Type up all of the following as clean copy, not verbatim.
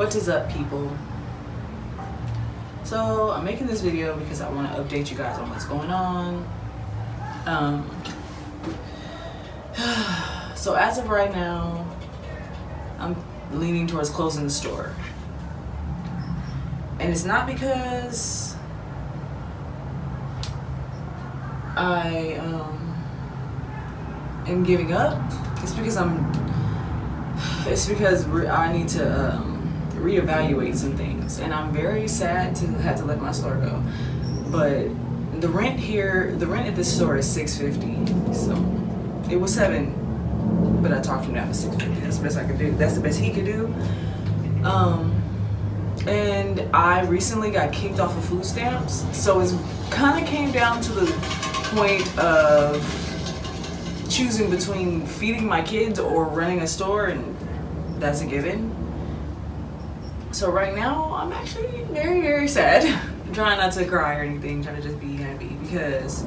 What is up, people? So I'm making this video because I want to update you guys on what's going on. So as of right now, I'm leaning towards closing the store, and it's not because I am giving up. It's because I need to reevaluate some things, and I'm very sad to have to let my store go. But the rent at this store is $650. So it was $7, but I talked him down to $650. That's the best I could do. That's the best he could do. And I recently got kicked off of food stamps, so it kind of came down to the point of choosing between feeding my kids or running a store, and that's a given. So right now, I'm actually very, very sad. I'm trying not to cry or anything, trying to just be happy, because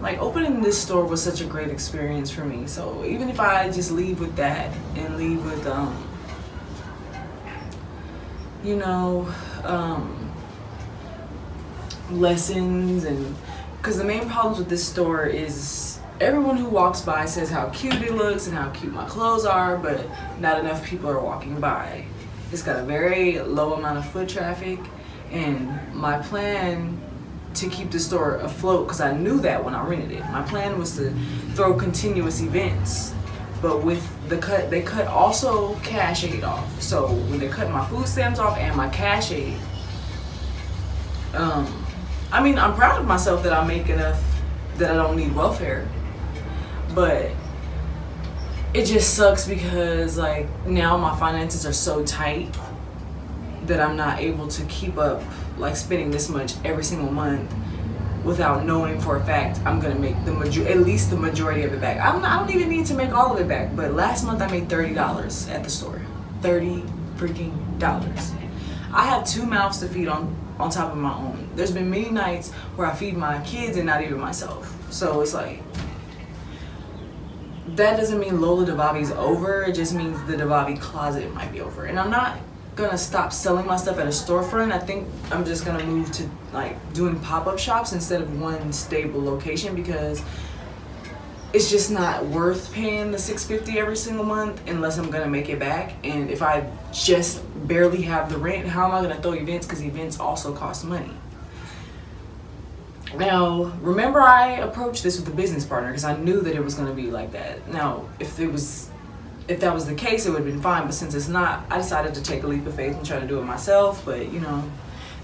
like opening this store was such a great experience for me. So even if I just leave with that and leave with lessons, and because the main problems with this store is everyone who walks by says how cute it looks and how cute my clothes are, but not enough people are walking by. It's got a very low amount of foot traffic, and my plan to keep the store afloat, because I knew that when I rented it, my plan was to throw continuous events. But with the cut, they cut also cash aid off. So when they cut my food stamps off and my cash aid, I mean, I'm proud of myself that I make enough that I don't need welfare. But it just sucks because like now my finances are so tight that I'm not able to keep up like spending this much every single month without knowing for a fact I'm gonna make at least the majority of it back. I don't even need to make all of it back, but last month I made $30 at the store. $30 freaking dollars. I have 2 mouths to feed on top of my own. There's been many nights where I feed my kids and not even myself. So it's like, that doesn't mean Lola Divavi's over. It just means the Divavi Closet might be over. And I'm not gonna stop selling my stuff at a storefront. I think I'm just gonna move to like doing pop-up shops instead of one stable location, because it's just not worth paying the $650 every single month unless I'm gonna make it back. And if I just barely have the rent, how am I gonna throw events? Because events also cost money. Now, remember I approached this with a business partner because I knew that it was gonna be like that. Now, if that was the case, it would have been fine, but since it's not, I decided to take a leap of faith and try to do it myself. But you know,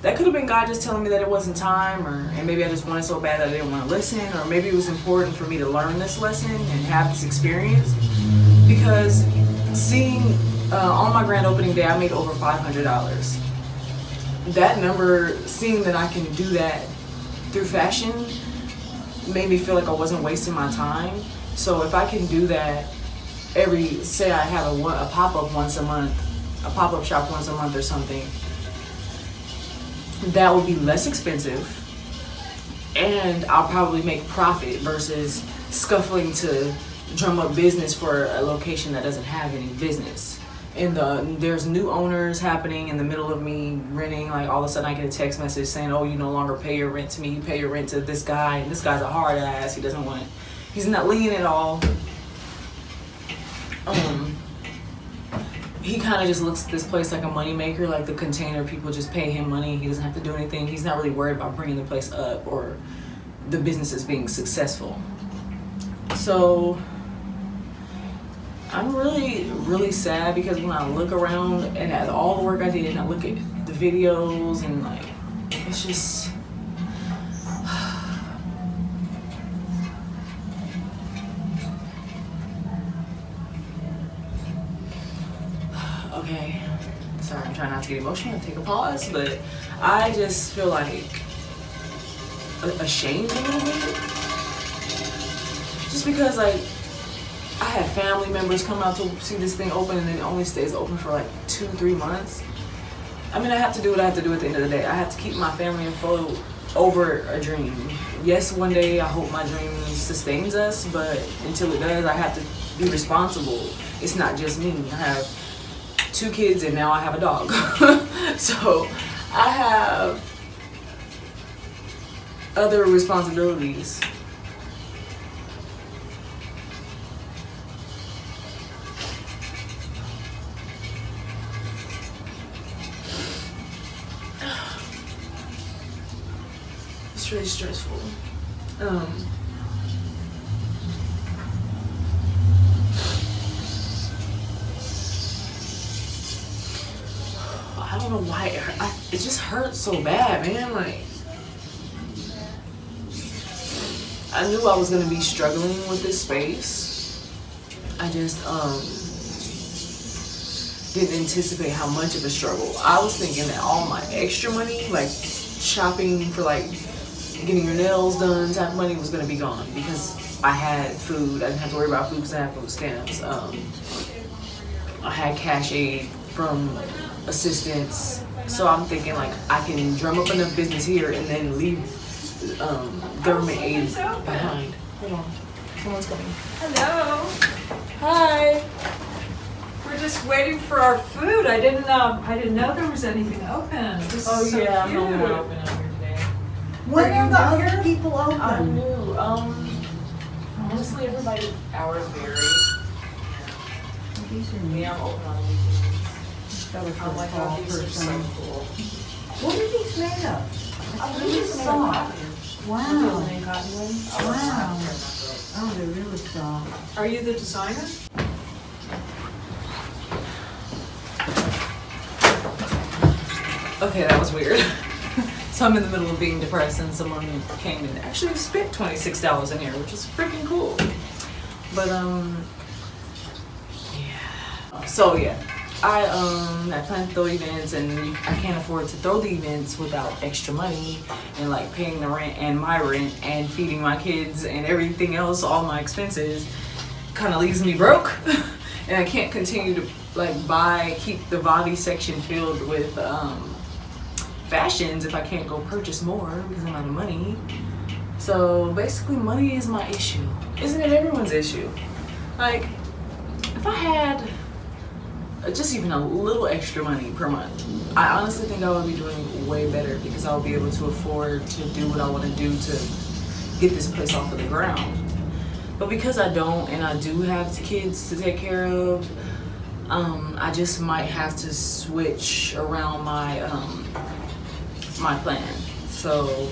that could have been God just telling me that it wasn't time, and maybe I just wanted so bad that I didn't want to listen, or maybe it was important for me to learn this lesson and have this experience. Because seeing on my grand opening day, I made over $500. That number, seeing that I can do that through fashion, made me feel like I wasn't wasting my time. So if I can do that say I have a pop-up once a month, a pop-up shop once a month or something, that would be less expensive, and I'll probably make profit versus scuffling to drum up business for a location that doesn't have any business. And there's new owners happening in the middle of me renting. Like all of a sudden I get a text message saying, oh, you no longer pay your rent to me, you pay your rent to this guy, and this guy's a hard ass, he's not lean at all. He kind of just looks at this place like a money maker, like the container people just pay him money. He doesn't have to do anything. He's not really worried about bringing the place up or the business is being successful. So I'm really, really sad, because when I look around and at all the work I did, and I look at the videos, and like, it's just, okay, sorry, I'm trying not to get emotional and take a pause, but I just feel like ashamed a little bit. Just because like I had family members come out to see this thing open, and then it only stays open for like 2-3 months. I mean, I have to do what I have to do at the end of the day. I have to keep my family afloat over a dream. Yes, one day I hope my dream sustains us, but until it does, I have to be responsible. It's not just me. I have 2 kids and now I have a dog. So I have other responsibilities. It's really stressful. I don't know why it just hurts so bad, man. Like, I knew I was gonna be struggling with this space. I just didn't anticipate how much of a struggle. I was thinking that all my extra money, like shopping for like getting your nails done type of money, was gonna be gone because I had food. I didn't have to worry about food because I had food stamps. I had cash aid from assistance. So I'm thinking like I can drum up enough business here and then leave government aid behind. Hold on, someone's coming. Hello. Hi. We're just waiting for our food. I didn't know there was anything open. This is so yeah, cute. I'm not open out here today. When are the other people I open? knew. Honestly, everybody's hours vary. Yeah, I'm open on the weekends. That was I'm like, oh, these are so cool. What are these made of? I Really soft. Wow. Wow. Wow. Oh, they're really soft. Are you the designer? Okay, that was weird. So I'm in the middle of being depressed and someone came and actually spent $26 in here, which is freaking cool. But yeah. So yeah, I plan to throw events and I can't afford to throw the events without extra money and like paying the rent and my rent and feeding my kids and everything else, all my expenses. Kind of leaves me broke. And I can't continue to like keep the Divavi section filled with fashions if I can't go purchase more because I'm out of money. So basically money is my issue. Isn't it everyone's issue? Like, if I had just even a little extra money per month, I honestly think I would be doing way better because I would be able to afford to do what I want to do to get this place off of the ground. But because I don't and I do have kids to take care of, I just might have to switch around my my plan. So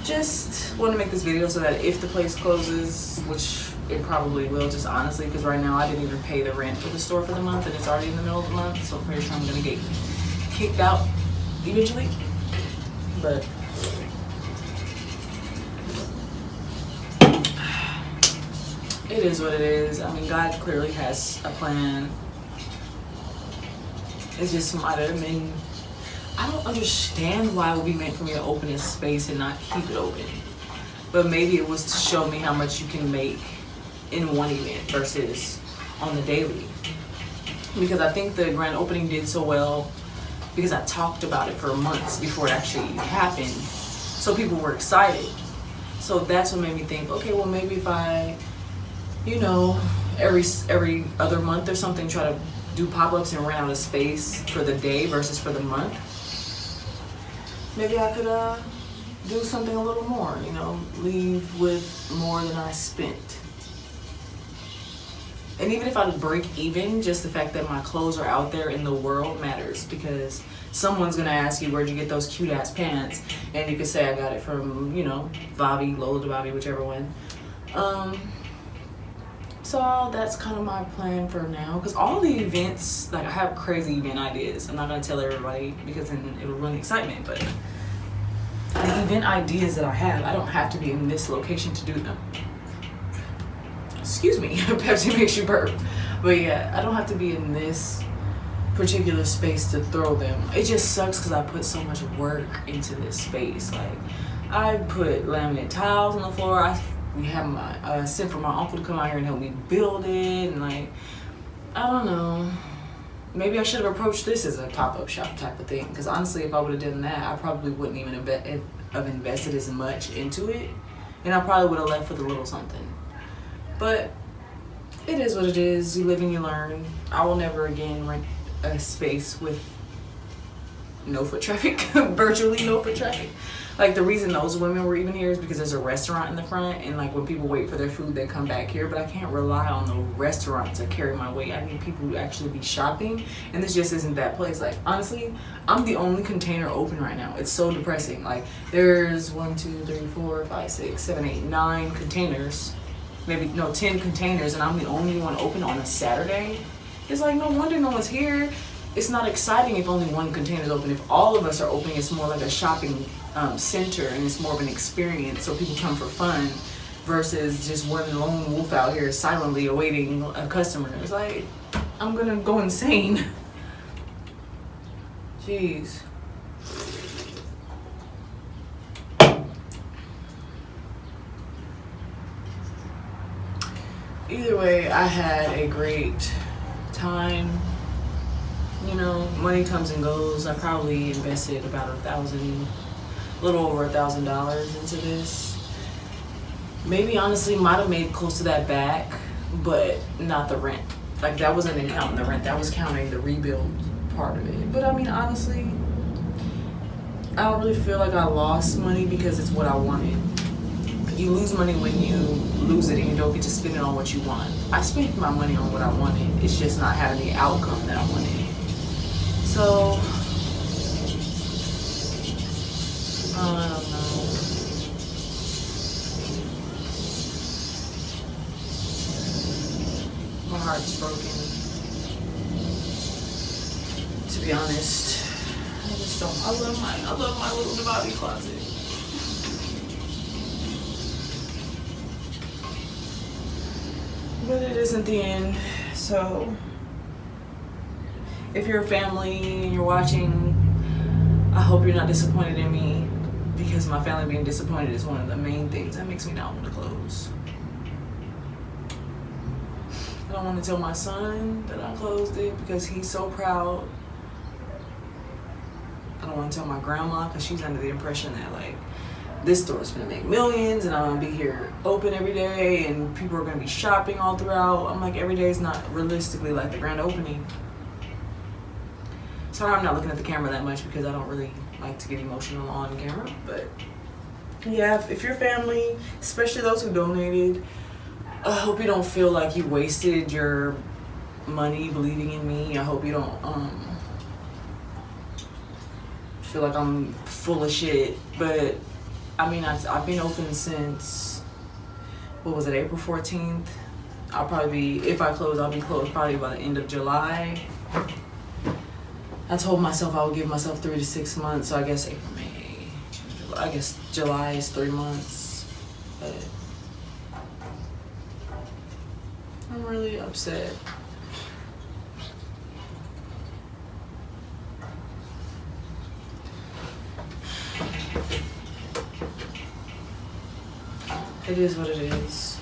just want to make this video so that if the place closes, which it probably will, just honestly, because right now I didn't even pay the rent for the store for the month and it's already in the middle of the month, so I'm pretty sure I'm gonna get kicked out eventually. But it is what it is. I mean, God clearly has a plan. It just might have been, I don't understand why it would be meant for me to open this space and not keep it open. But maybe it was to show me how much you can make in one event versus on the daily. Because I think the grand opening did so well because I talked about it for months before it actually happened. So people were excited. So that's what made me think, okay, well maybe if I, you know, every other month or something, try to do pop-ups and rent out a space for the day versus for the month, maybe I could do something a little more, you know, leave with more than I spent. And even if I break even, just the fact that my clothes are out there in the world matters, because someone's gonna ask you, where'd you get those cute ass pants? And you could say I got it from, you know, Divavi, Lola Divavi, whichever one. So that's kind of my plan for now, because all the events, like I have crazy event ideas. I'm not gonna tell everybody because then it'll ruin the excitement, but the event ideas that I have, I don't have to be in this location to do them. Excuse me, Pepsi makes you burp. But yeah, I don't have to be in this particular space to throw them. It just sucks because I put so much work into this space. Like, I put laminate tiles on the floor. We have my sent for my uncle to come out here and help me build it, and like, I don't know. Maybe I should have approached this as a pop-up shop type of thing, because honestly, if I would have done that, I probably wouldn't even have invested as much into it, and I probably would have left with a little something. But it is what it is. You live and you learn. I will never again rent a space with no foot traffic, virtually no foot traffic. Like, the reason those women were even here is because there's a restaurant in the front, and like when people wait for their food, they come back here. But I can't rely on the restaurant to carry my weight. I need people to actually be shopping, and this just isn't that place. Like, honestly, I'm the only container open right now. It's so depressing. Like, there's 1, 2, 3, 4, 5, 6, 7, 8, 9 containers, maybe no 10 containers, and I'm the only one open on a Saturday. It's like, no wonder no one's here. It's not exciting if only one container is open. If all of us are open, it's more like a shopping center, and it's more of an experience, so people come for fun versus just one lone wolf out here silently awaiting a customer. It's like, I'm gonna go insane. Jeez. Either way, I had a great time. You know, money comes and goes. I probably invested about a little over $1,000 into this. Maybe honestly might have made close to that back, but not the rent. Like, that wasn't even counting the rent. That was counting the rebuild part of it. But I mean, honestly, I don't really feel like I lost money because it's what I wanted. You lose money when you lose it and you don't get to spend it on what you want. I spent my money on what I wanted. It's just not having the outcome that I wanted. So, I don't know. My heart's broken. To be honest, I just don't. I love my little Divavi closet. But it isn't the end. So, if you're a family and you're watching, I hope you're not disappointed in me, because my family being disappointed is one of the main things that makes me not want to close. I don't want to tell my son that I closed it because he's so proud. I don't want to tell my grandma because she's under the impression that, like, this store is gonna make millions and I'm gonna be here open every day and people are gonna be shopping all throughout. I'm like, every day is not realistically like the grand opening. Sorry, I'm not looking at the camera that much because I don't really like to get emotional on camera. But yeah, if your family, especially those who donated, I hope you don't feel like you wasted your money believing in me. I hope you don't feel like I'm full of shit. But I mean, I've been open since, what was it, April 14th? I'll probably be, if I close, I'll be closed probably by the end of July. I told myself I would give myself 3 to 6 months, so I guess April, May, I guess July is 3 months. But I'm really upset. It is what it is.